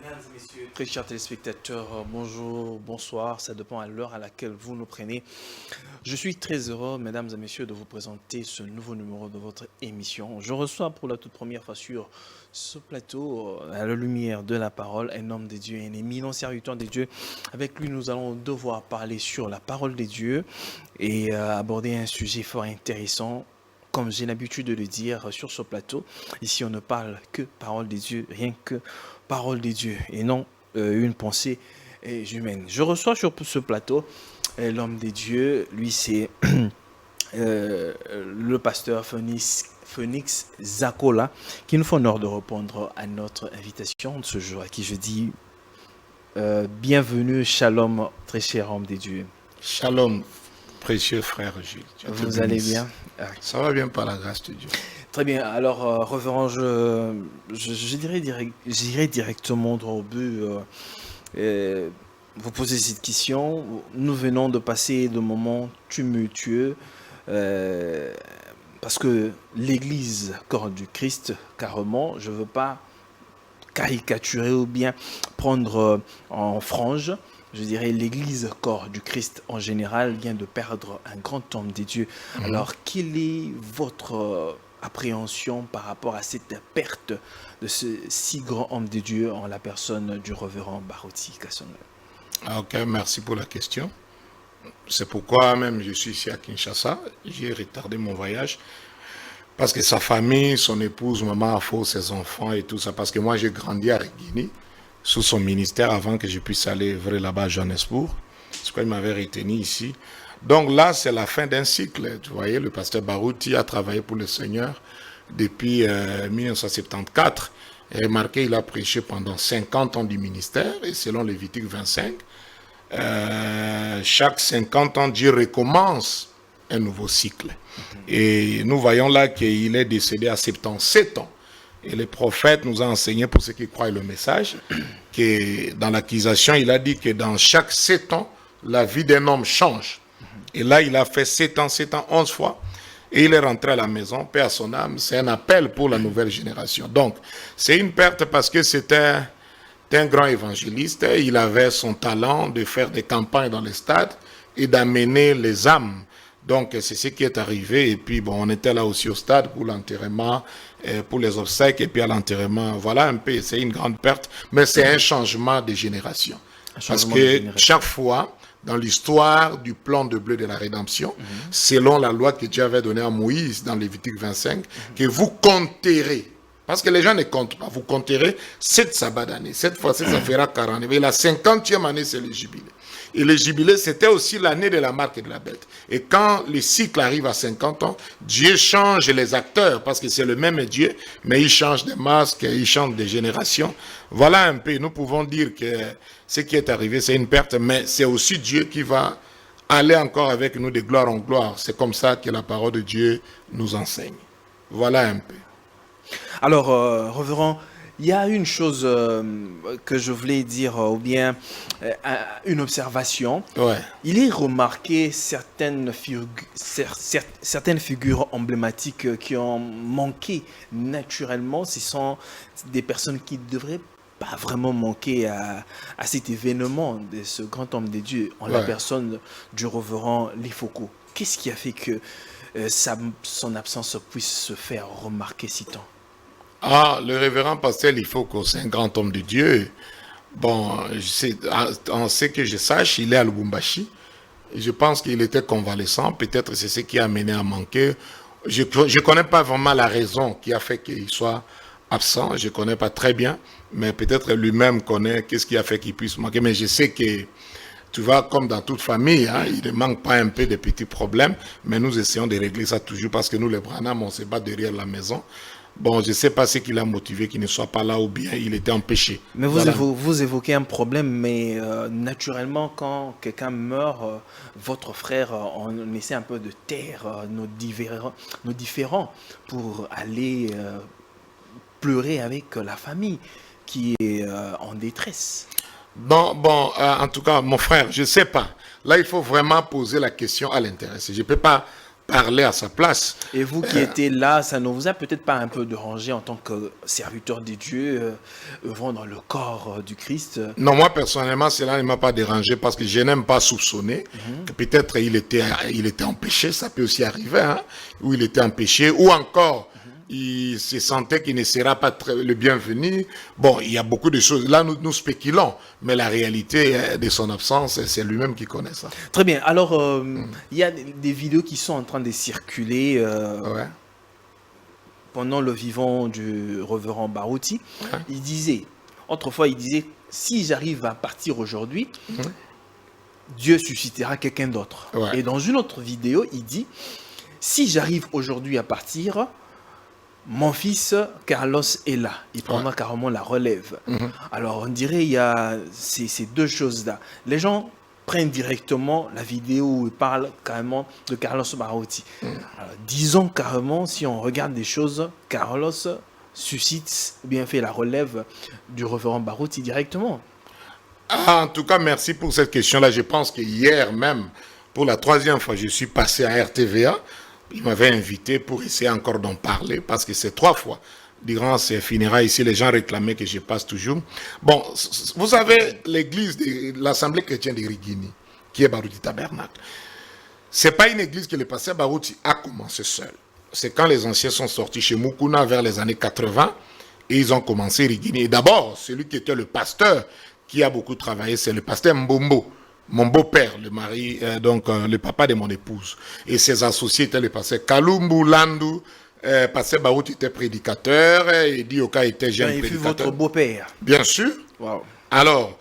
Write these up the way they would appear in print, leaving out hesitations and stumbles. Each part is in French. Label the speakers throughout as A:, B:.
A: Mesdames et messieurs, très chers téléspectateurs, bonjour, bonsoir, ça dépend à l'heure à laquelle vous nous prenez. Je suis très heureux, mesdames et messieurs, de vous présenter ce nouveau numéro de votre émission. Je reçois pour la toute première fois sur ce plateau, à la lumière de la parole, un homme de Dieu, un éminent serviteur de Dieu. Avec lui, nous allons devoir parler sur la parole de Dieu et aborder un sujet fort intéressant. Comme j'ai l'habitude de le dire sur ce plateau, ici on ne parle que parole de Dieu, rien que parole de Dieu et non une pensée humaine. Je reçois sur ce plateau l'homme de Dieu, lui c'est le pasteur Phoenix Zakola, qui nous fait l'honneur de répondre à notre invitation de ce jour, à qui je dis bienvenue, shalom, très cher homme de Dieu.
B: Shalom, précieux frère Gilles.
A: Vous allez bien?
B: Ça va bien par la grâce de Dieu.
A: Très bien. Alors, révérend, je dirais directement droit au but. Vous posez cette question. Nous venons de passer de moments tumultueux parce que l'Église, corps du Christ, carrément, je ne veux pas caricaturer ou bien prendre en frange. Je dirais l'Église, corps du Christ en général, vient de perdre un grand homme de Dieu. Alors, quelle est votre appréhension par rapport à cette perte de ce si grand homme de Dieu en la personne du révérend Baruti Kasongo?
B: Ok, merci pour la question. C'est pourquoi même je suis ici à Kinshasa. J'ai retardé mon voyage parce que sa famille, son épouse, maman, Afo, ses enfants et tout ça. Parce que moi, j'ai grandi à Regini sous son ministère avant que je puisse aller œuvrer là-bas à Johannesburg. C'est pourquoi il m'avait retenu ici. Donc là, c'est la fin d'un cycle. Vous voyez, le pasteur Baruti a travaillé pour le Seigneur depuis 1974. Et remarquez, il a prêché pendant 50 ans du ministère. Et selon Lévitique 25, chaque 50 ans, Dieu recommence un nouveau cycle. Et nous voyons là qu'il est décédé à 77 ans. Et le prophète nous a enseigné, pour ceux qui croient le message, que dans l'accusation, il a dit que dans chaque 7 ans, la vie d'un homme change. Et là, il a fait 7 ans, 11 fois. Et il est rentré à la maison, paix à son âme. C'est un appel pour la nouvelle génération. Donc, c'est une perte parce que c'était un grand évangéliste. Il avait son talent de faire des campagnes dans les stades et d'amener les âmes. Donc, c'est ce qui est arrivé. Et puis, bon, on était là aussi au stade pour l'enterrement, pour les obsèques, et puis à l'enterrement. Voilà un peu, c'est une grande perte, mais c'est un changement de génération. Parce que chaque fois, dans l'histoire du plan de bleu de la rédemption, selon la loi que Dieu avait donnée à Moïse dans Lévitique 25, que vous compterez, parce que les gens ne comptent pas, vous compterez 7 sabbats d'année. Cette fois-ci, ça fera 40. Et la 50e année, c'est le jubilé. Et le jubilé, c'était aussi l'année de la marque et de la bête. Et quand le cycle arrive à 50 ans, Dieu change les acteurs, parce que c'est le même Dieu, mais il change des masques, il change des générations. Voilà un peu, nous pouvons dire que ce qui est arrivé, c'est une perte, mais c'est aussi Dieu qui va aller encore avec nous de gloire en gloire. C'est comme ça que la parole de Dieu nous enseigne. Voilà un peu.
A: Alors, révérend, il y a une chose que je voulais dire, ou bien une observation.
B: Ouais.
A: Il est remarqué certaines figures emblématiques qui ont manqué naturellement. Ce sont des personnes qui ne devraient pas vraiment manquer à cet événement de ce grand homme de Dieu en la personne du révérend Lifoko. Qu'est-ce qui a fait que son absence puisse se faire remarquer si tant?
B: Ah, le révérend pasteur Lifoko, c'est un grand homme de Dieu. Bon, en ce que je sache, il est à Lubumbashi. Je pense qu'il était convalescent. Peut-être c'est ce qui a amené à manquer. Je ne connais pas vraiment la raison qui a fait qu'il soit absent. Je ne connais pas très bien. Mais peut-être lui-même connaît qu'est-ce qui a fait qu'il puisse manquer. Mais je sais que, tu vois, comme dans toute famille, hein, il ne manque pas un peu de petits problèmes. Mais nous essayons de régler ça toujours parce que nous, les Branham, on se bat derrière la maison. Bon, je ne sais pas ce qui l'a motivé qu'il ne soit pas là ou bien il était empêché.
A: Mais vous évoquez un problème, mais naturellement, quand quelqu'un meurt, votre frère, on essaie un peu de taire nos différends pour aller pleurer avec la famille qui est en détresse.
B: Bon, en tout cas, mon frère, je ne sais pas. Là, il faut vraiment poser la question à l'intéressé. Je ne peux pas parler à sa place.
A: Et vous qui étiez là, ça ne vous a peut-être pas un peu dérangé en tant que serviteur de Dieu, œuvrant dans le corps du Christ?
B: Non, moi personnellement, cela ne m'a pas dérangé parce que je n'aime pas soupçonner que peut-être il était empêché, ça peut aussi arriver, hein, ou il était empêché, ou encore il se sentait qu'il ne sera pas le bienvenu. Bon, il y a beaucoup de choses. Là, nous spéculons, mais la réalité de son absence, c'est lui-même qui connaît ça.
A: Très bien. Alors, il y a des vidéos qui sont en train de circuler pendant le vivant du révérend Barouti.
B: Ouais.
A: Il disait, autrefois, il disait, si j'arrive à partir aujourd'hui, Dieu suscitera quelqu'un d'autre.
B: Ouais.
A: Et dans une autre vidéo, il dit, si j'arrive aujourd'hui à partir, mon fils Carlos est là. Il prendra carrément la relève. Alors, on dirait il y a ces deux choses-là. Les gens prennent directement la vidéo où il parle carrément de Carlos Barouti. Alors, disons carrément, si on regarde des choses, Carlos suscite, bien fait la relève du révérend Barouti directement.
B: Ah, en tout cas, merci pour cette question-là. Je pense que hier même, pour la 3e fois, je suis passé à RTVA. Il m'avait invité pour essayer encore d'en parler, parce que c'est 3 fois. Durant ces funérailles ici, les gens réclamaient que je passe toujours. Bon, vous savez, l'église de l'Assemblée chrétienne de Rigini, qui est Barouti Tabernacle, c'est pas une église que le pasteur Barouti a commencé seul. C'est quand les anciens sont sortis chez Mukuna vers les années 80, et ils ont commencé Rigini. Et d'abord, celui qui était le pasteur, qui a beaucoup travaillé, c'est le pasteur Mbombo. Mon beau-père, le mari, le papa de mon épouse. Et ses associés étaient le pasteur Kalumbu, Landu, pasteur Barouti était prédicateur, et Dioka était jeune
A: Il fut
B: prédicateur.
A: votre beau-père.
B: Bien sûr.
A: Wow.
B: Alors,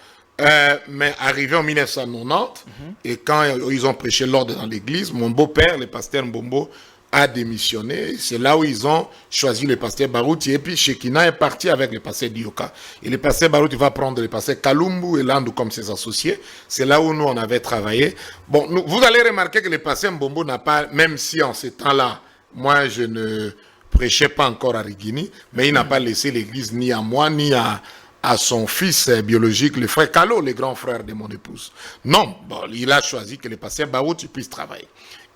B: mais arrivé en 1990, et quand ils ont prêché l'ordre dans l'église, mon beau-père, le pasteur Mbombo, a démissionné. C'est là où ils ont choisi le pasteur Barouti. Et puis Shekina est parti avec le pasteur Dioka. Et le pasteur Barouti va prendre le pasteur Kalumbu et Landu comme ses associés. C'est là où nous, on avait travaillé. Bon, vous allez remarquer que le pasteur Mbombo n'a pas, même si en ce temps-là, moi, je ne prêchais pas encore à Rigini, mais il n'a pas laissé l'église ni à moi, ni à son fils biologique, le frère Kalo, le grand frère de mon épouse. Non, bon, il a choisi que le pasteur Barouti puisse travailler.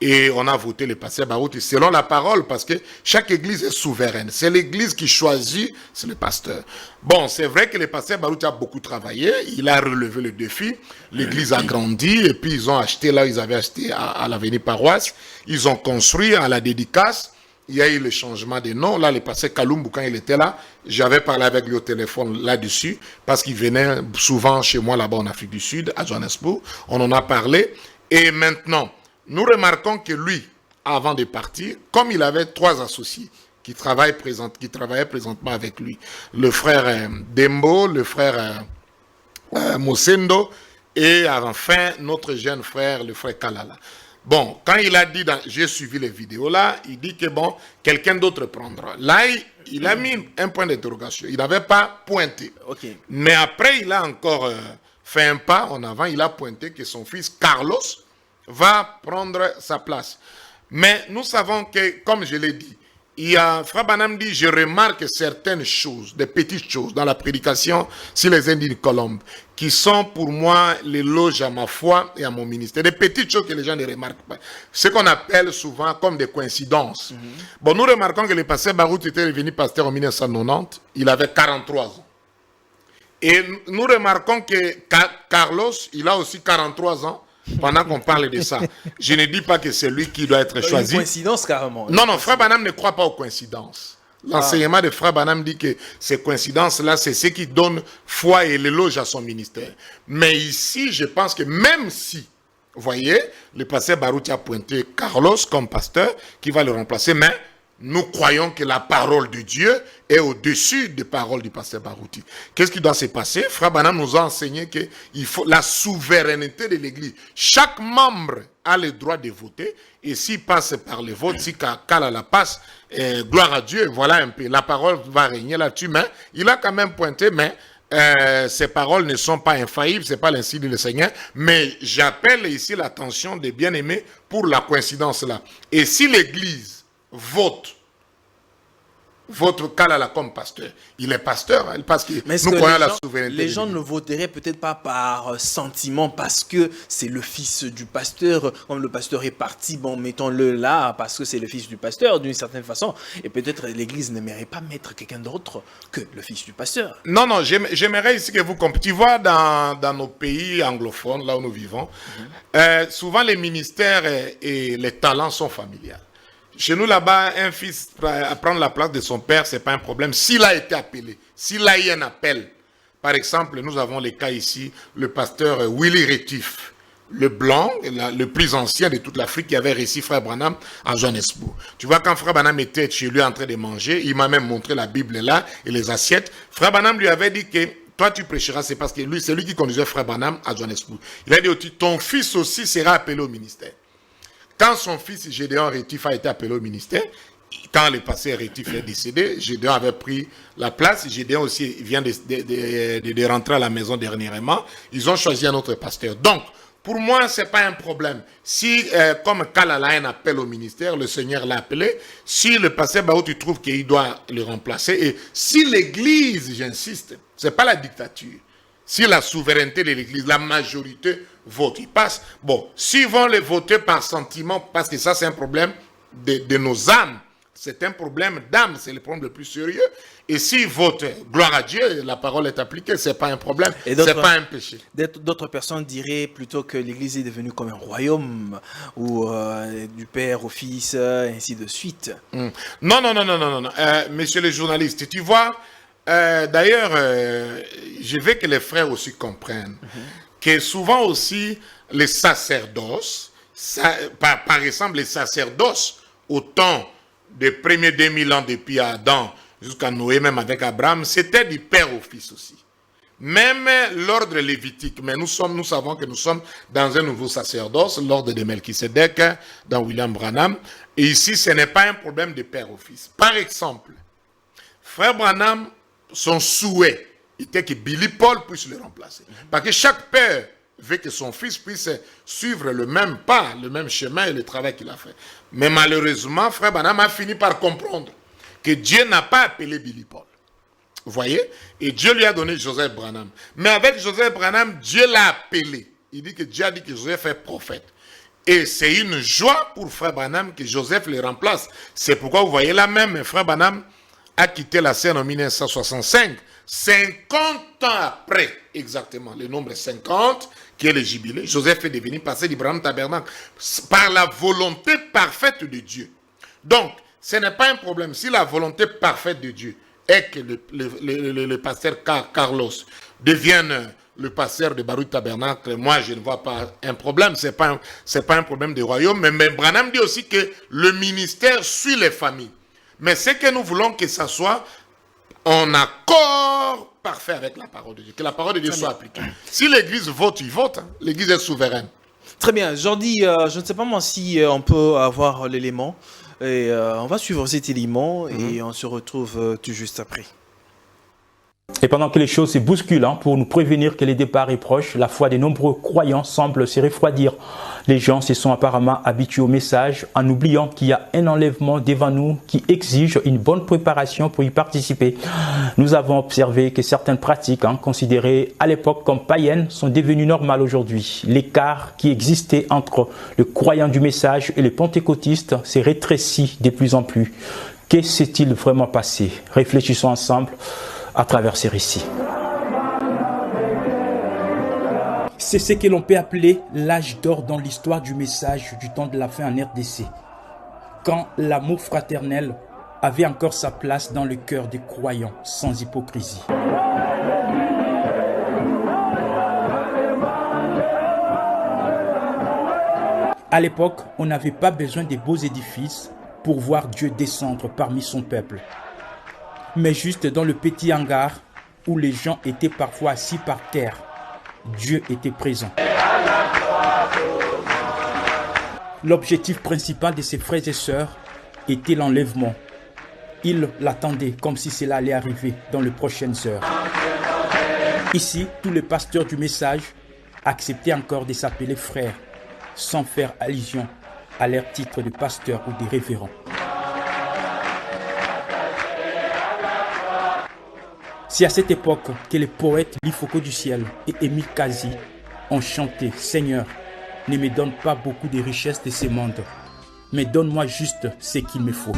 B: Et on a voté le pasteur Barouti selon la parole, parce que chaque église est souveraine. C'est l'église qui choisit, c'est le pasteur. Bon, c'est vrai que le pasteur Barouti a beaucoup travaillé, il a relevé le défi, l'église a grandi, et puis ils ont acheté, là ils avaient acheté à l'avenue Paroisse, ils ont construit à la dédicace, il y a eu le changement de nom. Là, le pasteur Kalumbu, quand il était là, j'avais parlé avec lui au téléphone là-dessus, parce qu'il venait souvent chez moi là-bas en Afrique du Sud, à Johannesburg, on en a parlé, et maintenant, nous remarquons que lui, avant de partir, comme il avait 3 associés qui travaillaient présentement avec lui, le frère Dembo, le frère Mosendo, et enfin notre jeune frère, le frère Kalala. Bon, quand il a dit, j'ai suivi les vidéos là, il dit que bon, quelqu'un d'autre prendra. Là, il a mis un point d'interrogation. Il n'avait pas pointé.
A: Okay.
B: Mais après, il a encore fait un pas en avant. Il a pointé que son fils Carlos va prendre sa place. Mais nous savons que, comme je l'ai dit, il y a, Frère Banam dit, je remarque certaines choses, des petites choses dans la prédication sur les Indiens Colombes, qui sont pour moi l'éloge à ma foi et à mon ministère. Des petites choses que les gens ne remarquent pas. Ce qu'on appelle souvent comme des coïncidences. Bon, nous remarquons que le pasteur Barouti était devenu pasteur en 1990. Il avait 43 ans. Et nous remarquons que Carlos, il a aussi 43 ans. Pendant qu'on parle de ça, je ne dis pas que c'est lui qui doit être choisi.
A: Une coïncidence carrément.
B: Non, Frère Banam ne croit pas aux coïncidences. L'enseignement de Frère Banam dit que ces coïncidences-là, c'est ce qui donne foi et l'éloge à son ministère. Mais ici, je pense que même si, vous voyez, le pasteur Barouti a pointé Carlos comme pasteur qui va le remplacer, mais nous croyons que la parole de Dieu est au-dessus des paroles du pasteur Barouti. Qu'est-ce qui doit se passer? Frère Banam nous a enseigné qu'il faut la souveraineté de l'Église. Chaque membre a le droit de voter, et s'il passe par le vote, si Kalala passe, gloire à Dieu, voilà un peu, la parole va régner là-dessus, mais il a quand même pointé, mais ces paroles ne sont pas infaillibles, c'est pas l'insigne du Seigneur, mais j'appelle ici l'attention des bien-aimés pour la coïncidence là. Et si l'Église vote votre Kalala comme pasteur. Il est pasteur, hein, parce que nous croyons la souveraineté.
A: Les gens ne voteraient peut-être pas par sentiment, parce que c'est le fils du pasteur. Comme le pasteur est parti, bon, mettons-le là, parce que c'est le fils du pasteur, d'une certaine façon. Et peut-être l'Église n'aimerait pas mettre quelqu'un d'autre que le fils du pasteur.
B: Non, non, j'aimerais ici que vous compreniez. Tu vois, dans nos pays anglophones, là où nous vivons, souvent les ministères et les talents sont familiaux. Chez nous, là-bas, un fils à prendre la place de son père, ce n'est pas un problème. S'il a été appelé, s'il a eu un appel. Par exemple, nous avons les cas ici, le pasteur Willy Rétif, le blanc, le plus ancien de toute l'Afrique, qui avait reçu Frère Branham à Johannesburg. Tu vois, quand Frère Branham était chez lui en train de manger, il m'a même montré la Bible là et les assiettes. Frère Branham lui avait dit que toi, tu prêcheras, c'est parce que lui, c'est lui qui conduisait Frère Branham à Johannesburg. Il a dit aussi, ton fils aussi sera appelé au ministère. Quand son fils Gédéon Rétif a été appelé au ministère, quand le pasteur Rétif est décédé, Gédéon avait pris la place. Gédéon aussi vient de rentrer à la maison dernièrement. Ils ont choisi un autre pasteur. Donc, pour moi, ce n'est pas un problème. Si, comme Kalala a un appel au ministère, le Seigneur l'a appelé, si le pasteur Baou, tu trouves qu'il doit le remplacer, et si l'Église, j'insiste, ce n'est pas la dictature, si la souveraineté de l'Église, la majorité vote, ils passent. Bon, s'ils vont les voter par sentiment, parce que ça c'est un problème de nos âmes, c'est un problème d'âme, c'est le problème le plus sérieux. Et s'ils votent, gloire à Dieu, la parole est appliquée, ce n'est pas un problème, ce n'est pas un péché.
A: D'autres personnes diraient plutôt que l'Église est devenue comme un royaume, ou du père au fils, ainsi de suite.
B: Non. Monsieur le journaliste, tu vois, d'ailleurs, je veux que les frères aussi comprennent que souvent aussi les sacerdoces, par exemple les sacerdoces au temps des premiers 2000 ans depuis Adam jusqu'à Noé, même avec Abraham, c'était du père au fils aussi. Même l'ordre lévitique, mais nous savons que nous sommes dans un nouveau sacerdoce, l'ordre de Melchisedec, dans William Branham, et ici ce n'est pas un problème de père au fils. Par exemple, Frère Branham, son souhait était que Billy Paul puisse le remplacer. Parce que chaque père veut que son fils puisse suivre le même pas, le même chemin et le travail qu'il a fait. Mais malheureusement, Frère Branham a fini par comprendre que Dieu n'a pas appelé Billy Paul. Vous voyez? Et Dieu lui a donné Joseph Branham. Mais avec Joseph Branham, Dieu l'a appelé. Il dit que Dieu a dit que Joseph est prophète. Et c'est une joie pour Frère Branham que Joseph le remplace. C'est pourquoi vous voyez là même, Frère Branham a quitté la scène en 1965. 50 ans après, exactement, le nombre 50, qui est le jubilé, Joseph est devenu pasteur du Branham Tabernacle par la volonté parfaite de Dieu. Donc, ce n'est pas un problème. Si la volonté parfaite de Dieu est que le pasteur Carlos devienne le pasteur de Baruch Tabernacle, moi je ne vois pas un problème. C'est pas un problème de royaume. Mais Branham dit aussi que le ministère suit les familles. Mais ce que nous voulons que ça soit en accord parfait avec la parole de Dieu, que la parole de Dieu soit appliquée. Si l'Église vote, il vote. Hein. L'Église est souveraine.
A: Très bien. Jordi, je ne sais pas moi si on peut avoir l'élément. Et on va suivre cet élément et on se retrouve tout juste après.
C: Et pendant que les choses se bousculent, pour nous prévenir que le départ est proche, la foi de nombreux croyants semble se refroidir. Les gens se sont apparemment habitués au message en oubliant qu'il y a un enlèvement devant nous qui exige une bonne préparation pour y participer. Nous avons observé que certaines pratiques considérées à l'époque comme païennes sont devenues normales aujourd'hui. L'écart qui existait entre le croyant du message et les pentecôtistes s'est rétréci de plus en plus. Que s'est-il vraiment passé? Réfléchissons ensemble à travers ces récits. C'est ce que l'on peut appeler l'âge d'or dans l'histoire du message du temps de la fin en RDC, quand l'amour fraternel avait encore sa place dans le cœur des croyants, sans hypocrisie. À l'époque, on n'avait pas besoin de beaux édifices pour voir Dieu descendre parmi son peuple, mais juste dans le petit hangar où les gens étaient parfois assis par terre, Dieu était présent. L'objectif principal de ses frères et sœurs était l'enlèvement. Ils l'attendaient comme si cela allait arriver dans les prochaines heures. Ici, tous les pasteurs du message acceptaient encore de s'appeler frères, sans faire allusion à leur titre de pasteur ou de révérend. C'est à cette époque que les poètes Lifoko du ciel et Émile Kazi ont chanté « Seigneur, ne me donne pas beaucoup de richesses de ce monde, mais donne-moi juste ce qu'il me faut. »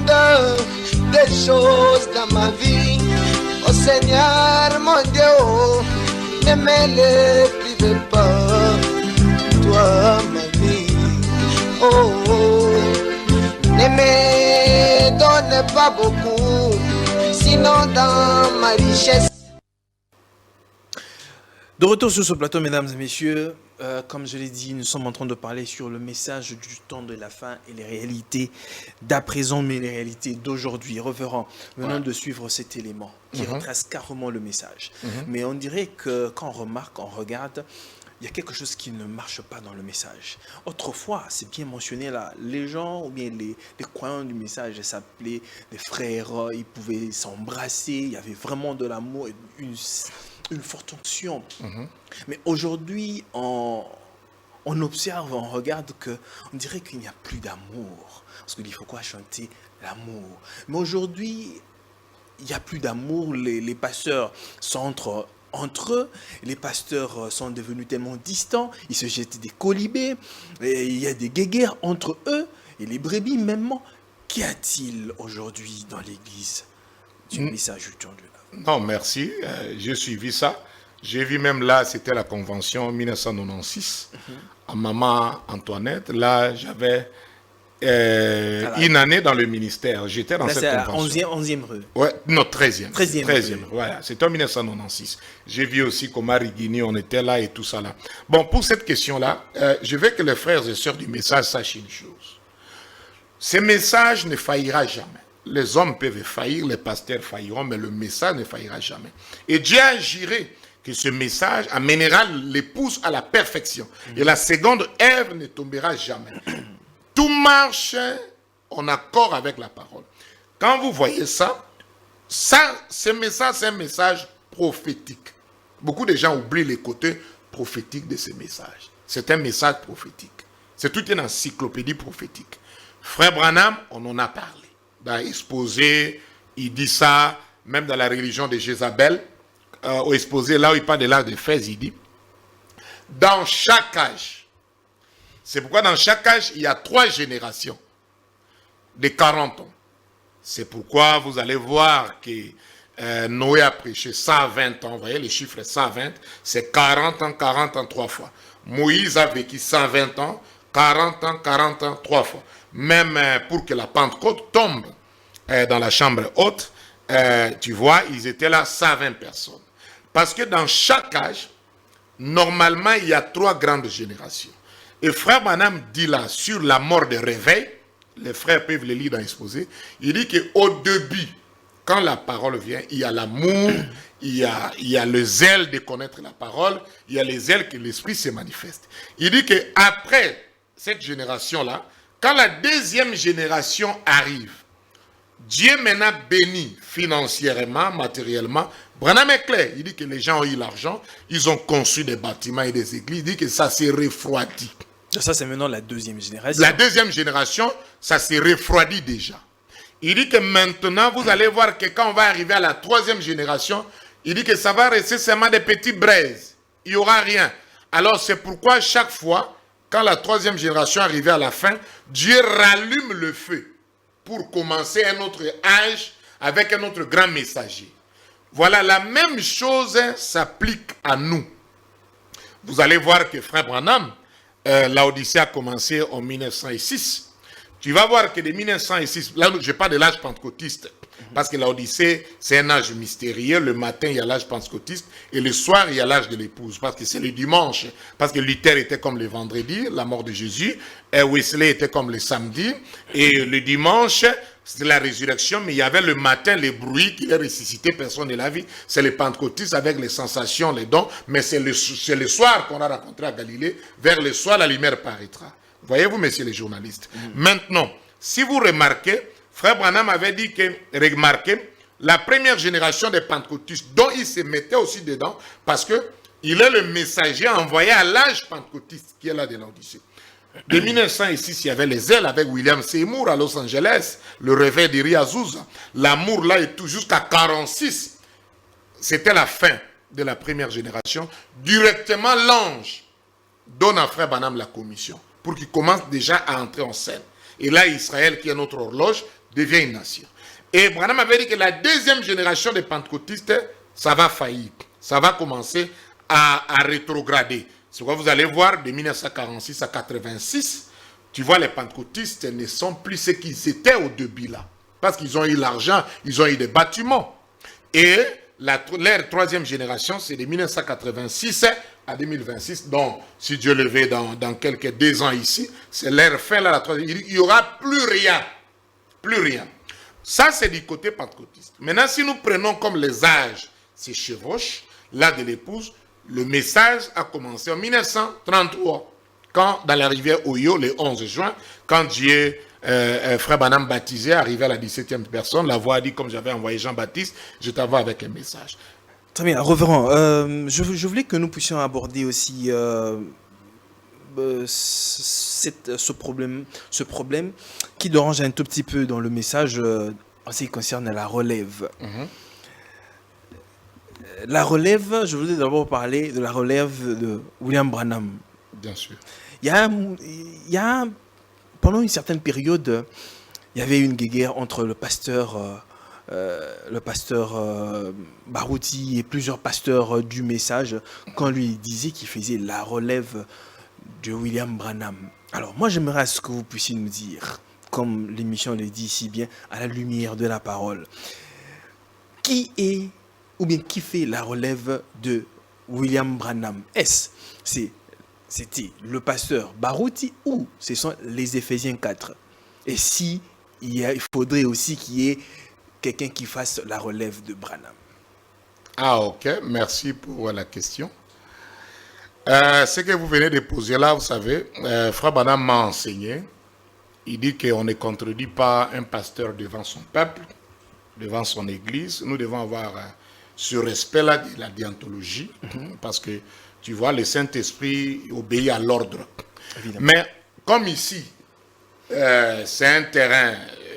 D: Des choses dans ma vie, oh Seigneur mon Dieu, ne me les prive pas, toi ma vie, oh, ne me donne pas beaucoup, sinon dans ma richesse.
A: De retour sur ce plateau, mesdames et messieurs, comme je l'ai dit, nous sommes en train de parler sur le message du temps de la fin et les réalités d'à présent, mais les réalités d'aujourd'hui. Révérend, venons de suivre cet élément qui retrace carrément le message. Mais on dirait que quand on remarque, on regarde, il y a quelque chose qui ne marche pas dans le message. Autrefois, c'est bien mentionné là, les gens ou bien les croyants du message s'appelaient les frères, ils pouvaient s'embrasser, il y avait vraiment de l'amour, une forte onction. Mais aujourd'hui, on observe, on regarde on dirait qu'il n'y a plus d'amour. Parce qu'il faut quoi chanter l'amour. Mais aujourd'hui, il n'y a plus d'amour. Les pasteurs sont entre eux. Les pasteurs sont devenus tellement distants. Ils se jettent des colibés. Et il y a des guéguerres entre eux et les brebis même. Qu'y a-t-il aujourd'hui dans l'église du message du temps de la fin?
B: Non, merci. J'ai suivi ça. J'ai vu même là, c'était la convention 1996, à Maman Antoinette. Là, j'avais une année dans le ministère. J'étais dans cette convention.
A: 11e rue.
B: Ouais, non, 13e.
A: 13e.
B: Voilà, c'était en 1996. J'ai vu aussi comment Rigini, on était là et tout ça là. Bon, pour cette question-là, je veux que les frères et sœurs du message sachent une chose. Ce message ne faillira jamais. Les hommes peuvent faillir, les pasteurs failliront, mais le message ne faillira jamais. Et Dieu agirait que ce message amènera l'épouse à la perfection. Et la seconde œuvre ne tombera jamais. Tout marche en accord avec la parole. Quand vous voyez ça, ce message, c'est un message prophétique. Beaucoup de gens oublient les côtés prophétiques de ce message. C'est un message prophétique. C'est toute une encyclopédie prophétique. Frère Branham, on en a parlé. Dans Exposé, il dit ça, même dans la religion de Jézabel, au Exposé, là où il parle de l'âge de Fès, il dit, dans chaque âge, c'est pourquoi dans chaque âge, il y a 3 générations de 40 ans. C'est pourquoi vous allez voir que Noé a prêché 120 ans, vous voyez les chiffres 120, c'est 40 ans 3 fois. Moïse a vécu 120 ans, 40 ans 3 fois. Même pour que la Pentecôte tombe dans la chambre haute, tu vois, ils étaient là 120 personnes. Parce que dans chaque âge, normalement, il y a 3 grandes générations. Et Frère Branham dit là, sur la mort de réveil, les frères peuvent le lire dans l'exposé, il dit qu'au début, quand la parole vient, il y a l'amour, il y a le zèle de connaître la parole, il y a le zèle que l'esprit se manifeste. Il dit qu'après cette génération-là, quand la deuxième génération arrive, Dieu maintenant bénit financièrement, matériellement. Branham est clair, il dit que les gens ont eu l'argent, ils ont conçu des bâtiments et des églises, il dit que ça s'est refroidi.
A: Ça, c'est maintenant la deuxième génération.
B: La deuxième génération, ça s'est refroidi déjà. Il dit que maintenant, vous allez voir que quand on va arriver à la 3e génération, il dit que ça va rester seulement des petits braises. Il n'y aura rien. Alors, c'est pourquoi chaque fois, quand la 3e génération arrivait à la fin, Dieu rallume le feu pour commencer un autre âge avec un autre grand messager. Voilà, la même chose s'applique à nous. Vous allez voir que Frère Branham, l'Odyssée a commencé en 1906. Tu vas voir que de 1906, là je parle de l'âge pentecôtiste, parce que l'Odyssée, c'est un âge mystérieux. Le matin, il y a l'âge pentecôtiste, et le soir, il y a l'âge de l'épouse, parce que c'est le dimanche. Parce que Luther était comme le vendredi, la mort de Jésus, et Wesley était comme le samedi, et le dimanche, c'était la résurrection, mais il y avait le matin, les bruits qui les ressuscité, personne ne l'a vu. C'est les pentecôtistes avec les sensations, les dons, mais c'est le soir qu'on a rencontré à Galilée. Vers le soir, la lumière paraîtra. Voyez-vous, messieurs les journalistes. Maintenant, si vous remarquez, Frère Branham avait dit que, remarquez, la première génération des pentecôtistes, dont il se mettait aussi dedans, parce qu'il est le messager envoyé à l'âge pentecôtiste qui est là de l'Odyssée. De 1906, il y avait les ailes avec William Seymour à Los Angeles, le réveil d'Iri Azusa. L'amour là est tout jusqu'à 46. c'était la fin de la première génération, directement l'ange donne à Frère Branham la commission pour qu'il commence déjà à entrer en scène. Et là, Israël, qui est notre horloge, devient une nation. Et Branham avait dit que la deuxième génération des pentecôtistes, ça va faillir. Ça va commencer à rétrograder. C'est pourquoi vous allez voir, de 1946 à 86, tu vois, les pentecôtistes ne sont plus ce qu'ils étaient au début là. Parce qu'ils ont eu l'argent, ils ont eu des bâtiments. Et leur troisième génération, c'est de 1986 à 2026. Donc, si Dieu le veut, dans quelques 2 ans ici, c'est leur fin là, la troisième. Il n'y aura plus rien. Plus rien. Ça, c'est du côté pentecôtiste. Maintenant, si nous prenons comme les âges, c'est chevauche, là de l'épouse, le message a commencé en 1933, quand dans la rivière Oyo, le 11 juin, quand Dieu, Frère Branham baptisé, arrivé à la 17e personne, la voix a dit, comme j'avais envoyé Jean-Baptiste, je t'envoie avec un message.
A: Très bien, reverend, je voulais que nous puissions aborder aussi ce problème qui dérange un tout petit peu dans le message en ce qui concerne la relève. La relève, je voulais d'abord parler de la relève de William Branham.
B: Bien sûr.
A: Il y a pendant une certaine période, il y avait une guéguerre entre le pasteur Baruti et plusieurs pasteurs du message quand lui disait qu'il faisait la relève de William Branham. Alors moi j'aimerais à ce que vous puissiez nous dire, comme l'émission le dit si bien, à la lumière de la parole, qui fait la relève de William Branham? C'était le pasteur Baruti ou ce sont les Éphésiens 4? Et si il faudrait aussi qu'il y ait quelqu'un qui fasse la relève de Branham.
B: Ah ok, merci pour la question. Ce que vous venez de poser là, vous savez, Frère Branham m'a enseigné. Il dit qu'on ne contredit pas un pasteur devant son peuple, devant son église. Nous devons avoir ce respect-là de la déontologie, parce que, tu vois, le Saint-Esprit obéit à l'ordre. Mais comme ici, c'est un terrain,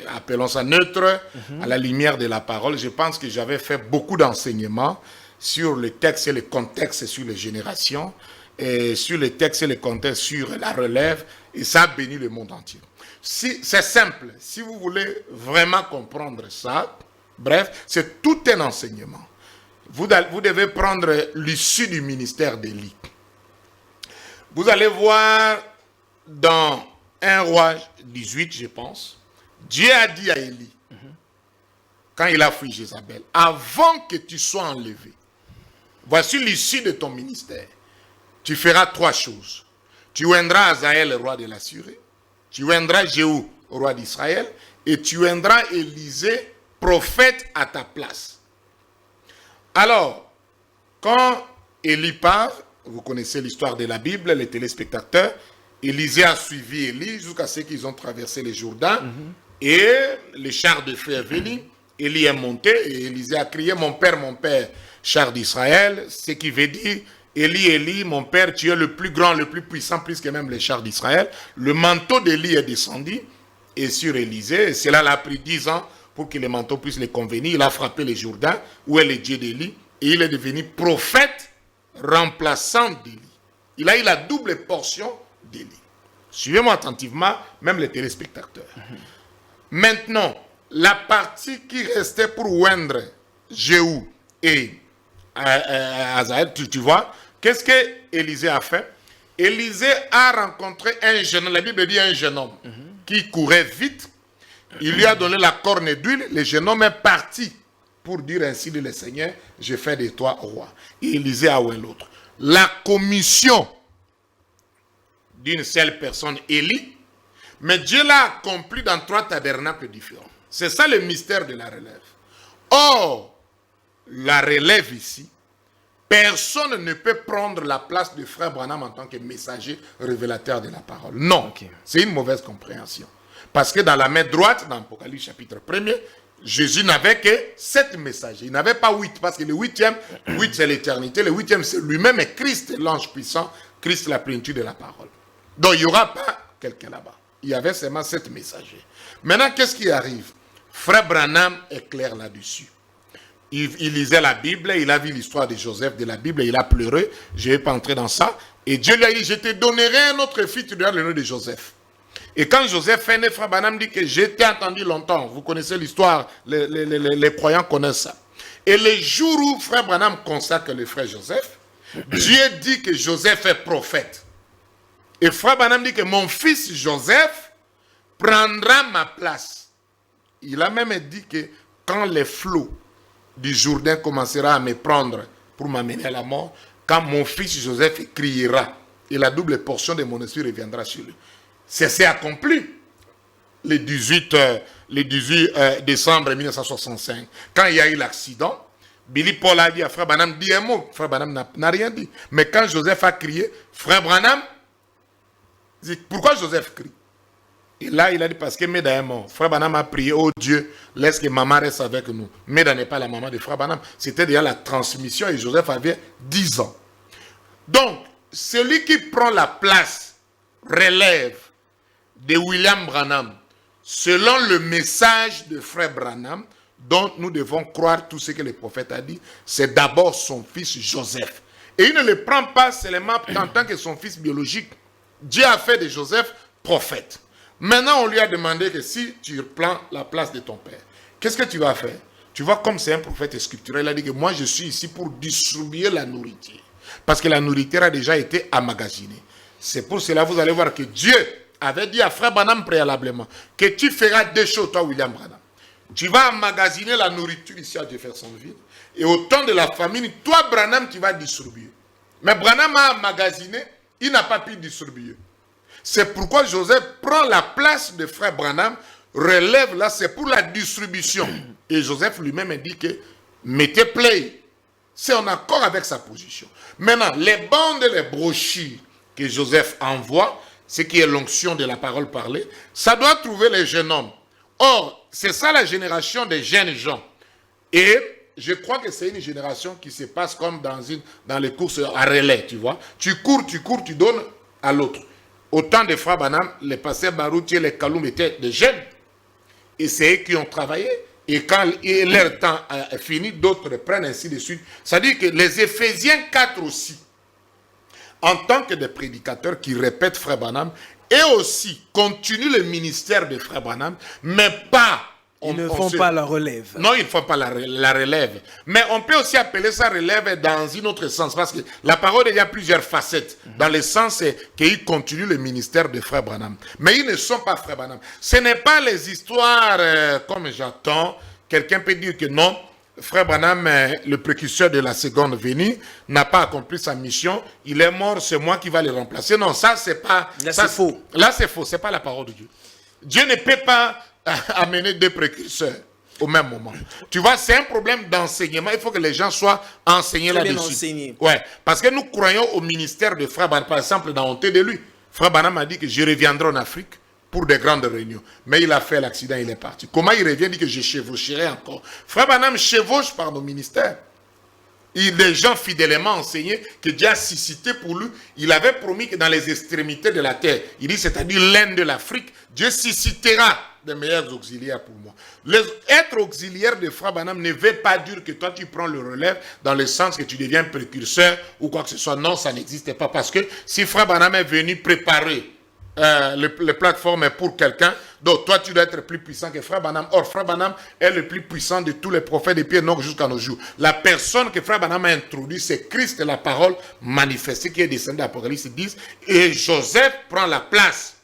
B: appelons ça neutre, à la lumière de la parole, je pense que j'avais fait beaucoup d'enseignements sur le texte et le contexte, sur les générations, et sur le texte et le contexte, sur la relève, et ça a béni le monde entier. C'est simple, si vous voulez vraiment comprendre ça, bref, c'est tout un enseignement. Vous devez prendre l'issue du ministère d'Élie. Vous allez voir dans 1 Roi 18, je pense, Dieu a dit à Élie, quand il a fui Jézabel, avant que tu sois enlevé, voici l'issue de ton ministère. Tu feras 3 choses. Tu oindras Azaël, le roi de l'Assyrée, tu oindras Jéhu, roi d'Israël, et tu oindras Élisée, prophète à ta place. Alors, quand Élie part, vous connaissez l'histoire de la Bible, les téléspectateurs, Élisée a suivi Élie jusqu'à ce qu'ils ont traversé le Jourdain, et le char de feu est venu, Élie est monté, et Élisée a crié, mon père, char d'Israël, ce qui veut dire, Élie, Élie, mon père, tu es le plus grand, le plus puissant, plus que même les chars d'Israël. Le manteau d'Élie est descendu, et sur Élisée, et cela l'a pris 10 ans, pour que le manteau puisse les convenir. Il a frappé le Jourdain, où est le Dieu d'Élie, et il est devenu prophète remplaçant d'Élie. Il a eu la double portion d'Élie. Suivez-moi attentivement, même les téléspectateurs. Maintenant, la partie qui restait pour oindre Jéhu et Azaël, tu vois, qu'est-ce que Élisée a fait? Élisée a rencontré un jeune homme, la Bible dit un jeune homme, qui courait vite. Il lui a donné la corne d'huile, le jeune homme est parti pour dire ainsi de le Seigneur, je fais de toi roi. Et Élisée a oué l'autre. La commission d'une seule personne, Élie, mais Dieu l'a accompli dans 3 tabernacles différents. C'est ça le mystère de la relève. Or, la relève ici, personne ne peut prendre la place de Frère Branham en tant que messager révélateur de la parole. Non, c'est une mauvaise compréhension. Parce que dans la main droite, dans Apocalypse chapitre 1er, Jésus n'avait que 7 messagers. Il n'avait pas 8, parce que le 8e, 8 c'est l'éternité, le 8e c'est lui-même, et Christ, l'ange puissant, Christ la plénitude de la parole. Donc il n'y aura pas quelqu'un là-bas. Il y avait seulement 7 messagers. Maintenant, qu'est-ce qui arrive? Frère Branham est clair là-dessus. il lisait la Bible, il a vu l'histoire de Joseph de la Bible, il a pleuré. Je ne vais pas entrer dans ça. Et Dieu lui a dit, je te donnerai un autre fils, tu donneras le nom de Joseph. Et quand Joseph est né, frère Branham dit que j'ai entendu longtemps. Vous connaissez l'histoire, les croyants connaissent ça. Et le jour où frère Branham consacre le frère Joseph, Dieu dit que Joseph est prophète. Et frère Branham dit que mon fils Joseph prendra ma place. Il a même dit que quand les flots du Jourdain commencera à me prendre pour m'amener à la mort, quand mon fils Joseph criera, et la double portion de mon esprit reviendra sur lui. C'est accompli le 18 décembre 1965. Quand il y a eu l'accident, Billy Paul a dit à frère Branham, dis un mot. Frère Branham n'a rien dit. Mais quand Joseph a crié, frère Branham dit, pourquoi Joseph crie? Et là, il a dit, parce que Meda est mort. Frère Branham a prié, oh Dieu, laisse que maman reste avec nous. Meda n'est pas la maman de frère Branham. C'était déjà la transmission et Joseph avait 10 ans. Donc, celui qui prend la place relève de William Branham, selon le message de frère Branham, dont nous devons croire tout ce que le prophète a dit, c'est d'abord son fils Joseph. Et il ne le prend pas seulement en tant que son fils biologique. Dieu a fait de Joseph prophète. Maintenant, on lui a demandé que si tu prends la place de ton père, qu'est-ce que tu vas faire? Tu vois, comme c'est un prophète scripturel, il a dit que moi, je suis ici pour distribuer la nourriture. Parce que la nourriture a déjà été emmagasinée. C'est pour cela, vous allez voir que Dieu avait dit à frère Branham préalablement que tu feras 2 choses, toi, William Branham. Tu vas emmagasiner la nourriture ici à Jeffersonville. Et au temps de la famine, toi, Branham, tu vas distribuer. Mais Branham a emmagasiné, il n'a pas pu distribuer. C'est pourquoi Joseph prend la place de frère Branham, relève là, c'est pour la distribution. Et Joseph lui-même dit que mettez play. C'est en accord avec sa position. Maintenant, les bandes et les brochures que Joseph envoie, ce qui est l'onction de la parole parlée, ça doit trouver les jeunes hommes. Or, c'est ça la génération des jeunes gens. Et je crois que c'est une génération qui se passe comme dans les courses à relais, tu vois. Tu cours, tu donnes à l'autre. Au temps de frère Branham, les pasteurs Baroutier, les Kaloum étaient des jeunes. Et c'est eux qui ont travaillé. Et quand leur temps est fini, d'autres prennent ainsi de suite. C'est-à-dire que les Éphésiens 4 aussi, en tant que des prédicateurs qui répètent frère Branham, et aussi continuent le ministère de frère Branham, mais pas...
A: Ils ne font pas la relève.
B: Non, ils ne font pas la relève. Mais on peut aussi appeler ça relève dans un autre sens. Parce que la parole, il y a plusieurs facettes. Dans le sens qu'ils continuent le ministère de frère Branham. Mais ils ne sont pas frère Branham. Ce n'est pas les histoires comme j'attends. Quelqu'un peut dire que non, frère Branham, le précurseur de la seconde venue, n'a pas accompli sa mission. Il est mort, c'est moi qui va le remplacer. Non, ça, c'est pas...
A: Là, c'est faux.
B: Là, c'est faux. Ce n'est pas la parole de Dieu. Dieu ne peut pas amener 2 précurseurs au même moment. Tu vois, c'est un problème d'enseignement. Il faut que les gens soient enseignés là-dessus. Ouais, parce que nous croyons au ministère de frère Branham. Par exemple, dans Honte de lui, frère Branham a dit que je reviendrai en Afrique pour des grandes réunions. Mais il a fait l'accident, il est parti. Comment il revient? Il dit que je chevaucherai encore. Frère Branham chevauche par nos ministères. Des gens fidèlement enseignés que Dieu a suscité pour lui. Il avait promis que dans les extrémités de la terre, il dit, c'est-à-dire l'Inde de l'Afrique, Dieu suscitera des meilleurs auxiliaires pour moi. Être auxiliaire de frère Branham ne veut pas dire que toi tu prends le relève dans le sens que tu deviens précurseur ou quoi que ce soit. Non, ça n'existe pas. Parce que si frère Branham est venu préparer les plateformes pour quelqu'un, donc toi tu dois être plus puissant que frère Branham. Or, frère Branham est le plus puissant de tous les prophètes depuis Enoch jusqu'à nos jours. La personne que frère Branham a introduit, c'est Christ, la parole manifestée qui est descendue d'Apocalypse 10. Et Joseph prend la place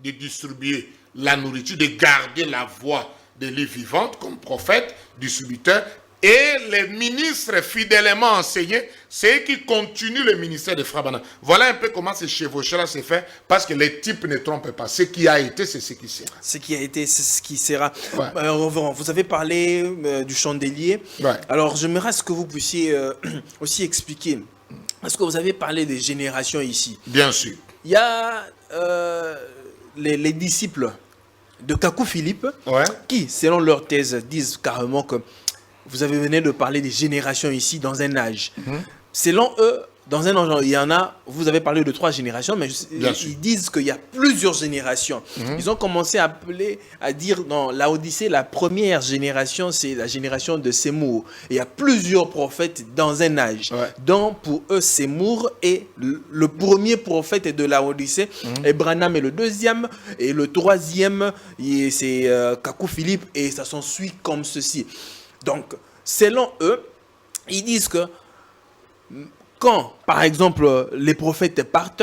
B: de distribuer la nourriture, de garder la voix de l'île vivante comme prophète, distributeur. Et les ministres fidèlement enseignés, c'est eux qui continuent le ministère de frère Branham. Voilà un peu comment ce chevauchage-là s'est fait, parce que les types ne trompent pas. Ce qui a été, c'est ce qui sera.
A: Ce qui a été, c'est ce qui sera.
B: Ouais.
A: Vous avez parlé du chandelier. Ouais. Alors, j'aimerais que vous puissiez aussi expliquer, parce que vous avez parlé des générations ici.
B: Bien sûr.
A: Il y a les disciples de Kakou Philippe, ouais, qui, selon leur thèse, disent carrément que vous avez venu de parler des générations ici dans un âge. Selon eux, dans un ordre, il y en a, vous avez parlé de 3 générations, mais
B: Bien sûr.
A: ils disent qu'il y a plusieurs générations. Ils ont commencé à dire dans la Odyssée, la première génération, c'est la génération de Sémour. Il y a plusieurs prophètes dans un âge.
B: Ouais.
A: Donc, pour eux, Sémour est le premier prophète de la Odyssée. Et Branham est le deuxième. Et le troisième, c'est Kakou Philippe. Et ça s'ensuit comme ceci. Donc, selon eux, ils disent que quand, par exemple, les prophètes partent,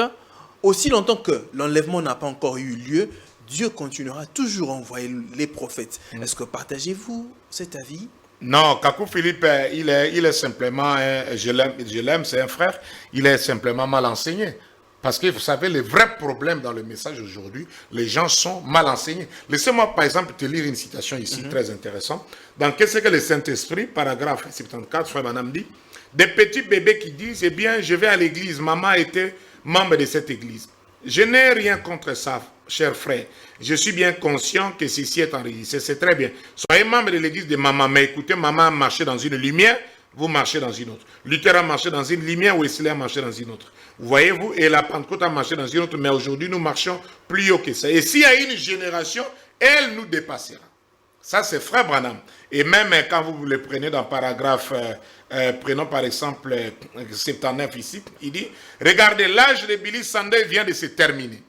A: aussi longtemps que l'enlèvement n'a pas encore eu lieu, Dieu continuera toujours à envoyer les prophètes. Est-ce que partagez-vous cet avis?
B: Non, Kakou Philippe, il est simplement, je l'aime, c'est un frère, il est simplement mal enseigné. Parce que vous savez, le vrai problème dans le message aujourd'hui, les gens sont mal enseignés. Laissez-moi par exemple te lire une citation ici très intéressante. Dans Qu'est-ce que le Saint-Esprit, paragraphe 74, Frère Branham dit, des petits bébés qui disent, eh bien, je vais à l'église, maman était membre de cette église. Je n'ai rien contre ça, cher frère. Je suis bien conscient que ceci est enregistré, c'est très bien. Soyez membre de l'église de maman, mais écoutez, maman a marché dans une lumière, vous marchez dans une autre. Luther a marché dans une lumière, Wesley a marché dans une autre. Voyez-vous, et la Pentecôte a marché dans une autre, mais aujourd'hui, nous marchons plus haut que ça. Et s'il y a une génération, elle nous dépassera. Ça, c'est Frère Branham. Et même quand vous le prenez dans paragraphe, prenons par exemple 79 ici, il dit, regardez, l'âge de Billy Sunday vient de se terminer.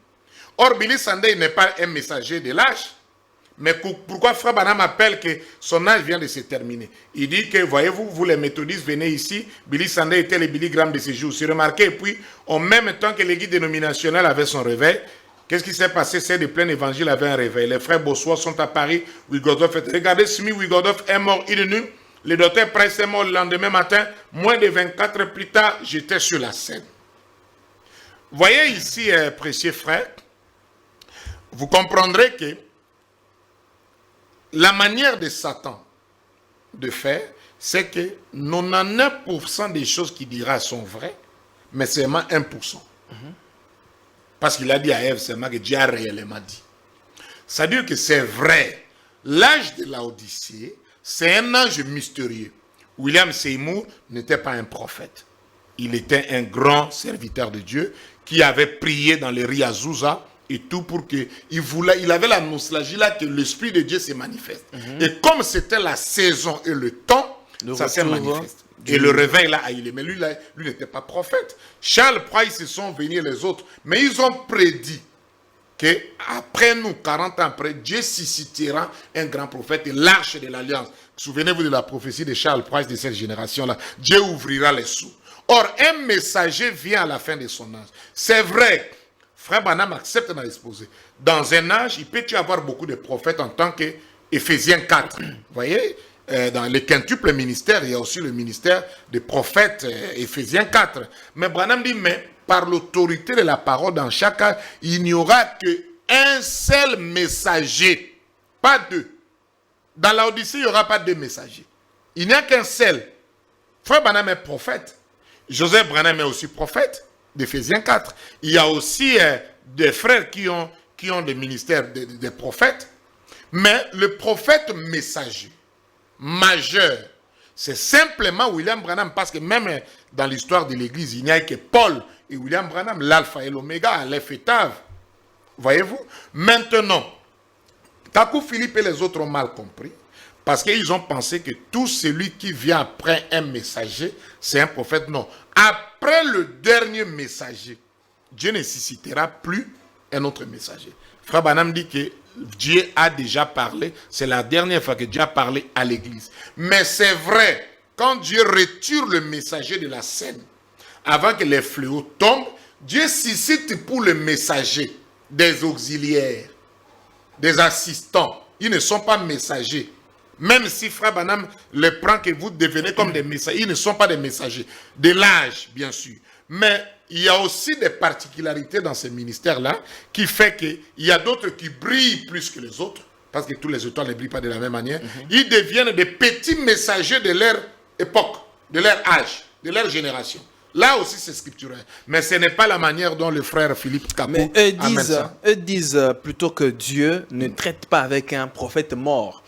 B: Or, Billy Sunday n'est pas un messager de l'âge. Mais pourquoi Frère Branham appelle que son âge vient de se terminer? Il dit que, voyez-vous, vous les méthodistes, venez ici, Billy Sunday était le Billy Graham de ces jours. C'est remarqué, et puis, en même temps que l'église dénominationnelle avait son réveil, qu'est-ce qui s'est passé? C'est de plein évangile avait un réveil. Les frères Bossois sont à Paris, Wigodov est... Regardez, Smith Wigodov est mort une nuit. Le docteur Price est mort le lendemain matin. Moins de 24 heures plus tard, j'étais sur la scène. Voyez ici, précieux frères, vous comprendrez que la manière de Satan de faire, c'est que 99% des choses qu'il dira sont vraies, mais seulement 1%. Parce qu'il a dit à Ève seulement que Dieu a réellement dit. C'est-à-dire que c'est vrai. L'âge de la Odyssée, c'est un âge mystérieux. William Seymour n'était pas un prophète. Il était un grand serviteur de Dieu qui avait prié dans les riz Azusa et tout pour que il avait la nostalgie là que l'Esprit de Dieu se manifeste. Et comme c'était la saison et le temps, ça s'est manifesté. Et le réveil là a eu lieu. Mais lui n'était pas prophète. Charles Price, ils sont venus les autres. Mais ils ont prédit qu'après nous, 40 ans après, Dieu suscitera un grand prophète et l'arche de l'alliance. Souvenez-vous de la prophétie de Charles Price de cette génération-là. Dieu ouvrira les sous. Or, un messager vient à la fin de son âge. C'est vrai. Frère Branham accepte dans l'exposé. Dans un âge, il peut y avoir beaucoup de prophètes en tant qu'Éphésiens 4. Vous voyez, dans les quintuples ministères, il y a aussi le ministère des prophètes, Éphésiens 4. Mais Branham dit, mais par l'autorité de la parole dans chaque âge, il n'y aura qu'un seul messager, pas deux. Dans la Odyssée, il n'y aura pas deux messagers. Il n'y a qu'un seul. Frère Branham est prophète. Joseph Branham est aussi prophète. D'Éphésiens 4. Il y a aussi des frères qui ont des ministères des prophètes. Mais le prophète messager, majeur, c'est simplement William Branham. Parce que même dans l'histoire de l'Église, il n'y a que Paul et William Branham, l'alpha et l'oméga, Aleph et Tav. Voyez-vous? Maintenant, Kakou Philippe et les autres ont mal compris. Parce qu'ils ont pensé que tout celui qui vient après un messager, c'est un prophète. Non. Après le dernier messager, Dieu ne suscitera plus un autre messager. Frère Branham dit que Dieu a déjà parlé. C'est la dernière fois que Dieu a parlé à l'église. Mais c'est vrai, quand Dieu retire le messager de la scène, avant que les fléaux tombent, Dieu suscite pour le messager des auxiliaires, des assistants. Ils ne sont pas messagers. Même si Frère Branham les prend que vous devenez comme des messagers, ils ne sont pas des messagers. De l'âge, bien sûr. Mais il y a aussi des particularités dans ces ministères-là qui fait qu'il y a d'autres qui brillent plus que les autres, parce que tous les étoiles ne brillent pas de la même manière. Ils deviennent des petits messagers de leur époque, de leur âge, de leur génération. Là aussi, c'est scripturel. Mais ce n'est pas la manière dont le frère Philippe Kakou amène ça.
A: Eux disent plutôt que Dieu ne traite pas avec un prophète mort.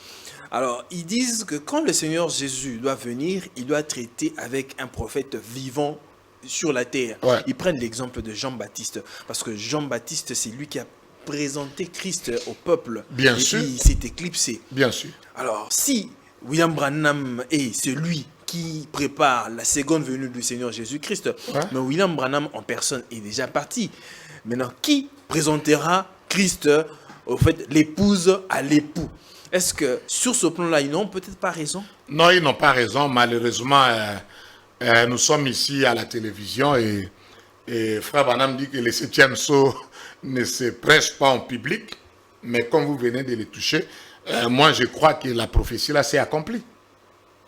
A: Alors, ils disent que quand le Seigneur Jésus doit venir, il doit traiter avec un prophète vivant sur la terre,
B: Ouais.
A: ils prennent l'exemple de Jean-Baptiste. Parce que Jean-Baptiste, c'est lui qui a présenté Christ au peuple.
B: Bien
A: et
B: sûr.
A: puis, il s'est éclipsé.
B: Bien sûr.
A: Alors, si William Branham est celui qui prépare la seconde venue du Seigneur Jésus-Christ,
B: Ouais.
A: mais William Branham en personne est déjà parti. Maintenant, qui présentera Christ, au fait, l'épouse à l'époux? Est-ce que sur ce plan-là, ils n'ont peut-être pas raison?
B: Non, ils n'ont pas raison. Malheureusement, nous sommes ici à la télévision et Frère Branham dit que le 7e sceau ne se prêche pas en public. Mais comme vous venez de le toucher, moi je crois que la prophétie là s'est accomplie.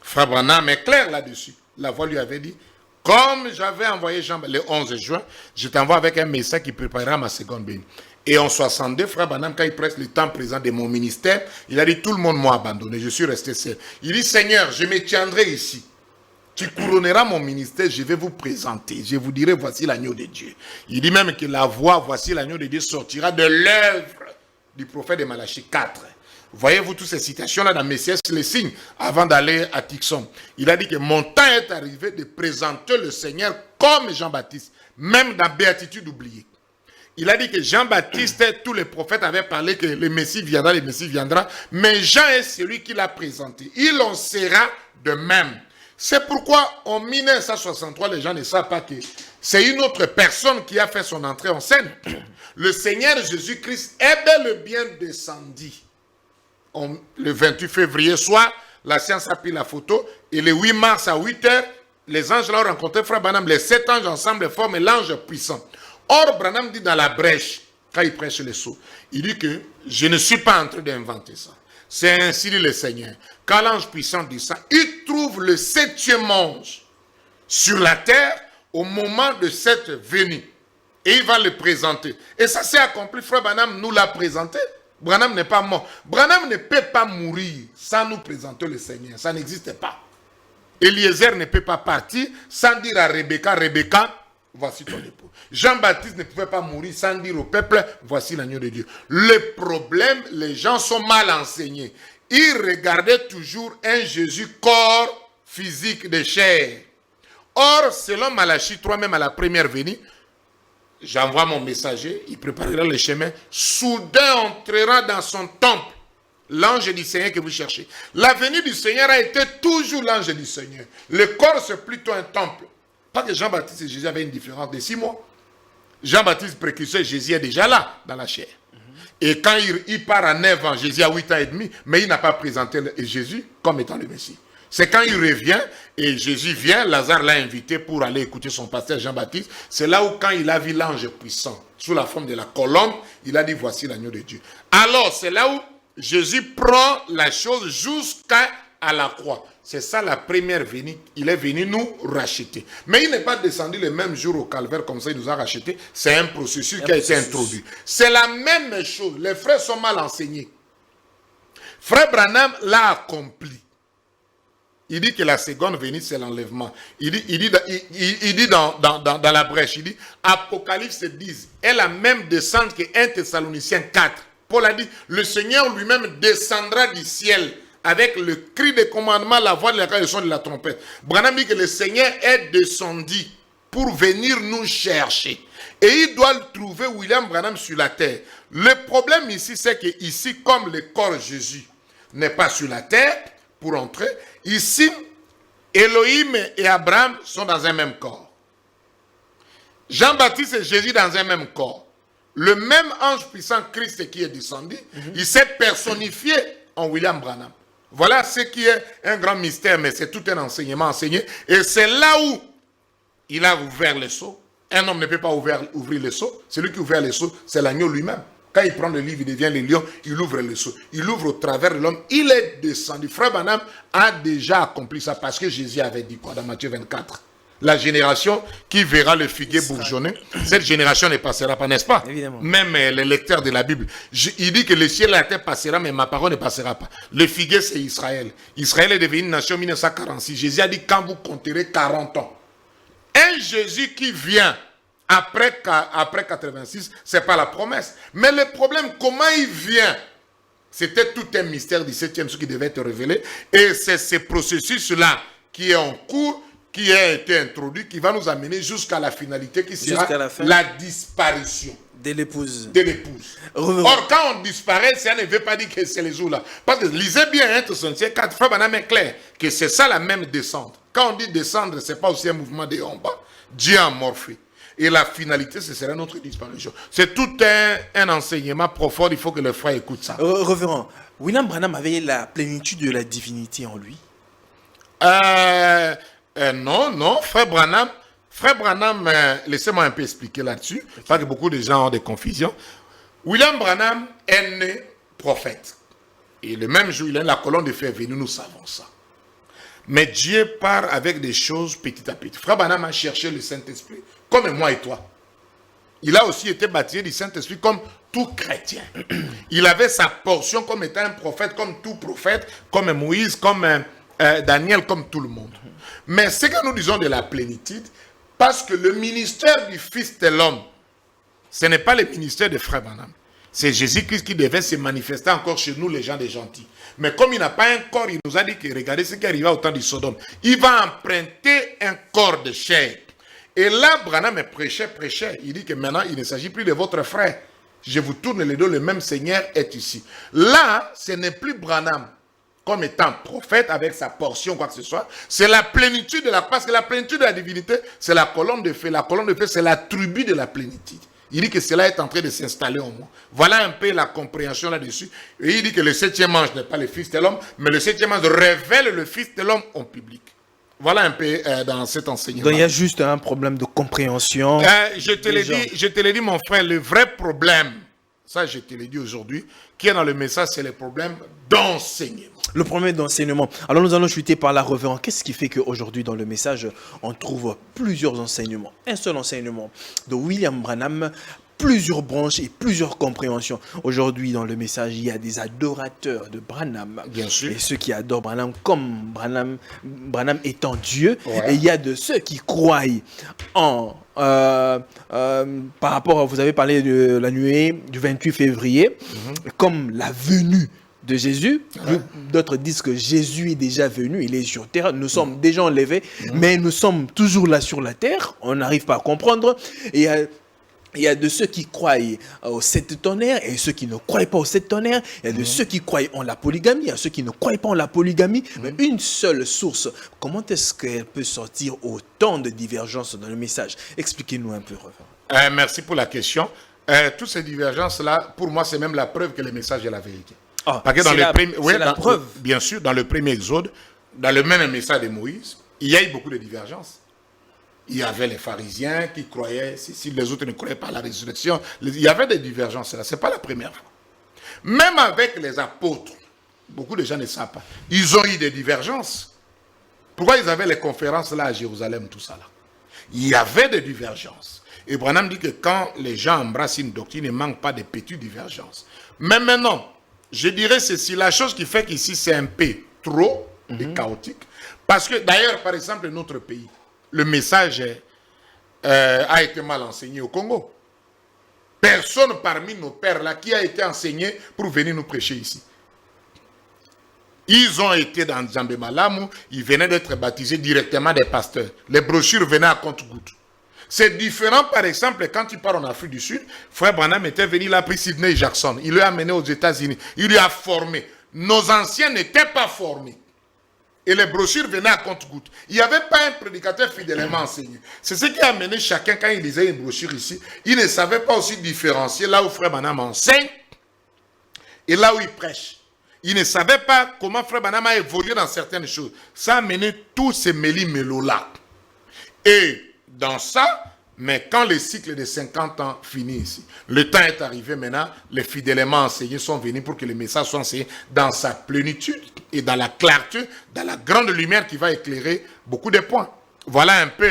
B: Frère Branham est clair là-dessus. La voix lui avait dit, comme j'avais envoyé Jean le 11 juin, je t'envoie avec un message qui préparera ma seconde bénie. Et en 62, Frère Branham, quand il presse le temps présent de mon ministère, il a dit, tout le monde m'a abandonné, je suis resté seul. Il dit, Seigneur, je me tiendrai ici. Tu couronneras mon ministère, je vais vous présenter. Je vous dirai, voici l'agneau de Dieu. Il dit même que la voix, voici l'agneau de Dieu, sortira de l'œuvre du prophète de Malachie 4. Voyez-vous toutes ces citations-là dans Messias, les signes, avant d'aller à Tixon. Il a dit que mon temps est arrivé de présenter le Seigneur comme Jean-Baptiste, même dans Béatitude oubliée. Il a dit que Jean-Baptiste et tous les prophètes avaient parlé que le Messie viendra, mais Jean est celui qui l'a présenté. Il en sera de même. C'est pourquoi en 1963, les gens ne savent pas que c'est une autre personne qui a fait son entrée en scène. Le Seigneur Jésus-Christ est bel et bien descendu. Le 28 février soir, la science a pris la photo et le 8 mars à 8 h, les anges l'ont rencontré, Frère Branham, les 7 anges ensemble forment l'ange puissant. Or, Branham dit dans la brèche, quand il prêche le sceau, il dit que je ne suis pas en train d'inventer ça. C'est ainsi dit le Seigneur. Quand l'ange puissant descend, il trouve le 7e ange sur la terre au moment de cette venue. Et il va le présenter. Et ça s'est accompli. Frère Branham nous l'a présenté. Branham n'est pas mort. Branham ne peut pas mourir sans nous présenter le Seigneur. Ça n'existe pas. Eliezer ne peut pas partir sans dire à Rebecca, Rebecca, voici ton époux. Jean-Baptiste ne pouvait pas mourir sans dire au peuple, voici l'agneau de Dieu. Le problème, les gens sont mal enseignés. Ils regardaient toujours un Jésus corps physique de chair. Or, selon Malachie 3, même à la première venue, j'envoie mon messager, il préparera le chemin, soudain entrera dans son temple l'ange du Seigneur que vous cherchez. La venue du Seigneur a été toujours l'ange du Seigneur. Le corps, c'est plutôt un temple. Pas que Jean-Baptiste et Jésus avaient une différence de 6 mois. Jean-Baptiste précurseur, Jésus est déjà là, dans la chair. Et quand il part à 9 ans, Jésus a 8 ans et demi, mais il n'a pas présenté Jésus comme étant le Messie. C'est quand il revient, et Jésus vient, Lazare l'a invité pour aller écouter son pasteur Jean-Baptiste. C'est là où quand il a vu l'ange puissant, sous la forme de la colombe, il a dit, voici l'agneau de Dieu. Alors, c'est là où Jésus prend la chose jusqu'à la croix. C'est ça la première venue. Il est venu nous racheter. Mais il n'est pas descendu le même jour au calvaire comme ça, il nous a racheté. C'est un processus qui a été introduit. C'est la même chose. Les frères sont mal enseignés. Frère Branham l'a accompli. Il dit que la seconde venue, c'est l'enlèvement. Il dit dans la brèche, il dit, Apocalypse 10 est la même descente que 1 Thessaloniciens 4. Paul a dit, le Seigneur lui-même descendra du ciel avec le cri de commandement, la voix de la le son de la trompette. Branham dit que le Seigneur est descendu pour venir nous chercher. Et il doit trouver William Branham sur la terre. Le problème ici, c'est que ici, comme le corps Jésus n'est pas sur la terre pour entrer, ici, Elohim et Abraham sont dans un même corps. Jean-Baptiste et Jésus dans un même corps. Le même ange puissant Christ qui est descendu, il s'est personnifié en William Branham. Voilà ce qui est un grand mystère, mais c'est tout un enseignement enseigné. Et c'est là où il a ouvert le sceau. Un homme ne peut pas ouvrir le sceau. Celui qui ouvre le sceau, c'est l'agneau lui-même. Quand il prend le livre, il devient le lion, il ouvre le sceau. Il ouvre au travers de l'homme. Il est descendu. Frère Branham a déjà accompli ça parce que Jésus avait dit quoi dans Matthieu 24? La génération qui verra le figuier bourgeonner, cette génération ne passera pas, n'est-ce pas?
A: Évidemment.
B: Même les lecteurs de la Bible. Il dit que le ciel et la terre passera, mais ma parole ne passera pas. Le figuier, c'est Israël. Israël est devenu une nation en 1946. Jésus a dit, quand vous compterez 40 ans. Un Jésus qui vient après 86, ce n'est pas la promesse. Mais le problème, comment il vient? C'était tout un mystère du 7e, ce qui devait être révélé. Et c'est ce processus-là qui est en cours. qui a été introduit, qui va nous amener jusqu'à la finalité, qui sera
A: Jusqu'à la fin.
B: la disparition
A: De l'épouse.
B: de l'épouse.
A: Revenons.
B: Or, quand on disparaît, ça ne veut pas dire que c'est les jours-là. Parce que lisez bien, hein, quand Frère Branham est clair, que c'est ça la même descente. Quand on dit descendre, ce n'est pas aussi un mouvement de en bas. Dieu a morphé. Et la finalité, ce serait notre disparition. C'est tout un enseignement profond, il faut que le frère écoute ça.
A: Révérend, William Branham avait la plénitude de la divinité en lui.
B: Non, Frère Branham, laissez-moi un peu expliquer là-dessus, parce que beaucoup de gens ont des confusions. William Branham est né prophète. Et le même jour, il est la colonne de feu est venue, nous savons ça. Mais Dieu part avec des choses petit à petit. Frère Branham a cherché le Saint-Esprit, comme moi et toi. Il a aussi été baptisé du Saint-Esprit comme tout chrétien. Il avait sa portion comme étant un prophète, comme tout prophète, comme Moïse, comme Daniel, comme tout le monde. Mais ce que nous disons de la plénitude, parce que le ministère du Fils de l'homme, ce n'est pas le ministère de Frère Branham. C'est Jésus-Christ qui devait se manifester encore chez nous, les gens des gentils. Mais comme il n'a pas un corps, il nous a dit que regardez ce qui arriva au temps du Sodome. Il va emprunter un corps de chair. Et là, Branham prêchait. Il dit que maintenant, il ne s'agit plus de votre frère. Je vous tourne les dos, le même Seigneur est ici. Là, ce n'est plus Branham comme étant prophète avec sa portion, quoi que ce soit. C'est la plénitude de la... Parce que la plénitude de la divinité, c'est la colonne de feu. La colonne de feu, c'est l'attribut de la plénitude. Il dit que cela est en train de s'installer en moi. Voilà un peu la compréhension là-dessus. Et il dit que le 7e ange n'est pas le Fils de l'homme, mais le 7e ange révèle le Fils de l'homme en public. Voilà un peu dans cet enseignement.
A: Donc il y a juste un problème de compréhension.
B: Je te l'ai dit, mon frère, le vrai problème, ça je te l'ai dit aujourd'hui, qui est dans le message, c'est le problème d'enseignement.
A: Le problème d'enseignement. Alors nous allons chuter par la révérend. Qu'est-ce qui fait qu'aujourd'hui dans le message, on trouve plusieurs enseignements? Un seul enseignement de William Branham, plusieurs branches et plusieurs compréhensions. Aujourd'hui dans le message, il y a des adorateurs de Branham.
B: Bien sûr.
A: Et ceux qui adorent Branham comme Branham étant Dieu.
B: Ouais.
A: Et il y a de ceux qui croient en... par rapport à, vous avez parlé de la nuée du 28 février, comme la venue de Jésus.
B: Ouais.
A: D'autres disent que Jésus est déjà venu, il est sur terre, nous sommes déjà enlevés, mais nous sommes toujours là sur la terre, on n'arrive pas à comprendre. Et il y a de ceux qui croient au 7 tonnerres et ceux qui ne croient pas au 7 tonnerres. Il y a de ceux qui croient en la polygamie, il y a ceux qui ne croient pas en la polygamie. Mais une seule source, comment est-ce qu'elle peut sortir autant de divergences dans le message? Expliquez-nous un peu, Reverend.
B: Merci pour la question. Toutes ces divergences-là, pour moi, c'est même la preuve que le message est la vérité.
A: Ah,
B: Parce que dans
A: c'est la preuve.
B: Bien sûr, dans le premier exode, dans le même message de Moïse, il y a eu beaucoup de divergences. Il y avait les pharisiens qui croyaient, si les autres ne croyaient pas à la résurrection, il y avait des divergences là, ce n'est pas la première fois. Même avec les apôtres, beaucoup de gens ne savent pas, ils ont eu des divergences. Pourquoi ils avaient les conférences là à Jérusalem, tout ça là? Il y avait des divergences. Et Branham dit que quand les gens embrassent une doctrine, il ne manque pas de petites divergences. Mais maintenant, je dirais ceci, la chose qui fait qu'ici c'est un peu trop et chaotique, parce que d'ailleurs, par exemple, notre pays, le message a été mal enseigné au Congo. Personne parmi nos pères là qui a été enseigné pour venir nous prêcher ici. Ils ont été dans Djambé Malamu, ils venaient d'être baptisés directement des pasteurs. Les brochures venaient à compte-gouttes. C'est différent, par exemple, quand tu pars en Afrique du Sud, Frère Branham était venu, il a pris Sidney Jackson, il l'a amené aux États-Unis, il lui a formé. Nos anciens n'étaient pas formés. Et les brochures venaient à compte-gouttes. Il n'y avait pas un prédicateur fidèlement enseigné. C'est ce qui a amené chacun, quand il lisait une brochure ici, il ne savait pas aussi différencier là où Frère Branham enseigne et là où il prêche. Il ne savait pas comment Frère Branham a évolué dans certaines choses. Ça a amené tous ces méli-mélos là. Et dans ça, mais quand le cycle de 50 ans finit ici, le temps est arrivé maintenant, les fidèlement enseignés sont venus pour que le message soit enseigné dans sa plénitude et dans la clarté, dans la grande lumière qui va éclairer beaucoup de points. Voilà un peu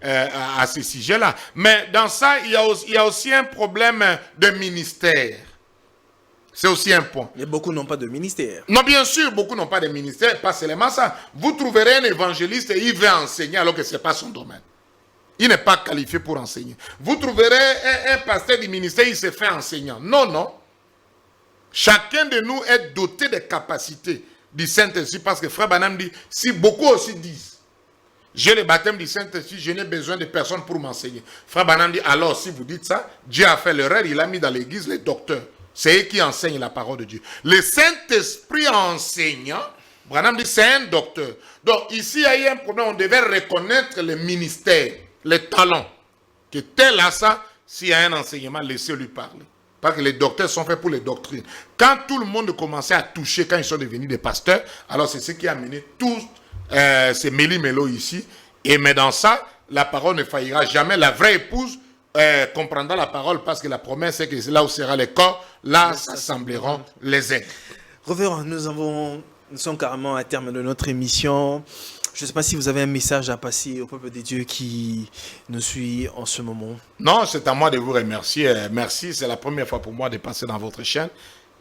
B: à ce sujet-là. Mais dans ça, il y a aussi un problème de ministère. C'est aussi un point.
A: Mais beaucoup n'ont pas de ministère.
B: Non, bien sûr, beaucoup n'ont pas de ministère, pas seulement ça. Vous trouverez un évangéliste et il veut enseigner alors que ce n'est pas son domaine. Il n'est pas qualifié pour enseigner. Vous trouverez un pasteur du ministère, il se fait enseignant. Non, non. Chacun de nous est doté de capacités du Saint-Esprit parce que Frère Branham dit, si beaucoup aussi disent, J'ai le baptême du Saint-Esprit, je n'ai besoin de personne pour m'enseigner. Frère Branham dit, alors si vous dites ça, Dieu a fait l'erreur, il a mis dans l'église les docteurs. C'est eux qui enseignent la parole de Dieu. Le Saint-Esprit enseignant, Branham dit, c'est un docteur. Donc ici, il y a eu un problème, on devait reconnaître le ministère, les talents. Que tel à ça, s'il y a un enseignement, laissez-lui parler. Parce que les docteurs sont faits pour les doctrines. Quand tout le monde commençait à toucher, quand ils sont devenus des pasteurs, alors c'est ce qui a mené tous ces méli-mélo ici. Et mais dans ça, la parole ne faillira jamais. La vraie épouse comprendra la parole parce que la promesse est que c'est là où sera le corps, là s'assembleront les êtres.
A: Révérend, nous sommes carrément à terme de notre émission. Je ne sais pas si vous avez un message à passer au peuple de Dieu qui nous suit en ce moment.
B: Non, c'est à moi de vous remercier. Merci, c'est la première fois pour moi de passer dans votre chaîne.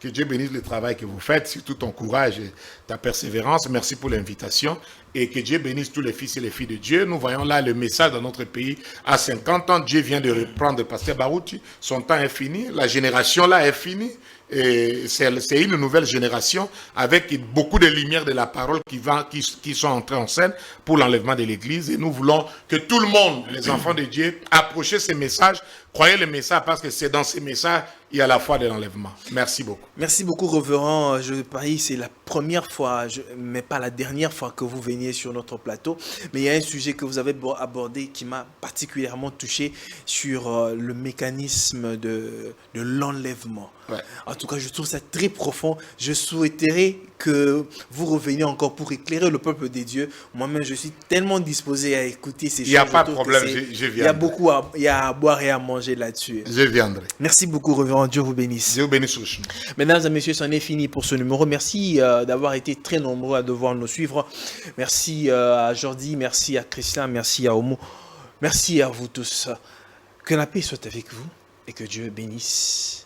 B: Que Dieu bénisse le travail que vous faites, surtout ton courage et ta persévérance. Merci pour l'invitation. Et que Dieu bénisse tous les fils et les filles de Dieu. Nous voyons là le message dans notre pays. À 50 ans, Dieu vient de reprendre le pasteur Barouti. Son temps est fini. La génération là est finie. Et c'est une nouvelle génération avec beaucoup de lumière de la parole qui sont entrées en scène pour l'enlèvement de l'Église. Et nous voulons que tout le monde, les enfants de Dieu, approchent ces messages, croyez les messages parce que c'est dans ces messages il y a la foi de l'enlèvement. Merci beaucoup.
A: Merci beaucoup, Révérend. Je parie c'est la première fois, mais pas la dernière fois que vous veniez sur notre plateau. Mais il y a un sujet que vous avez abordé qui m'a particulièrement touché sur le mécanisme de l'enlèvement.
B: Ouais.
A: En tout cas, je trouve ça très profond. Je souhaiterais que vous reveniez encore pour éclairer le peuple des dieux. Moi-même, je suis tellement disposé à écouter ces choses.
B: Il n'y a pas de problème, je viendrai.
A: Il y a beaucoup il y a à boire et à manger là-dessus.
B: Je viendrai.
A: Merci beaucoup, Révérend. Dieu vous bénisse.
B: Dieu vous bénisse richement.
A: Mesdames et messieurs, c'en est fini pour ce numéro. Merci d'avoir été très nombreux à devoir nous suivre. Merci à Jordi, merci à Christian, merci à Homo. Merci à vous tous. Que la paix soit avec vous et que Dieu bénisse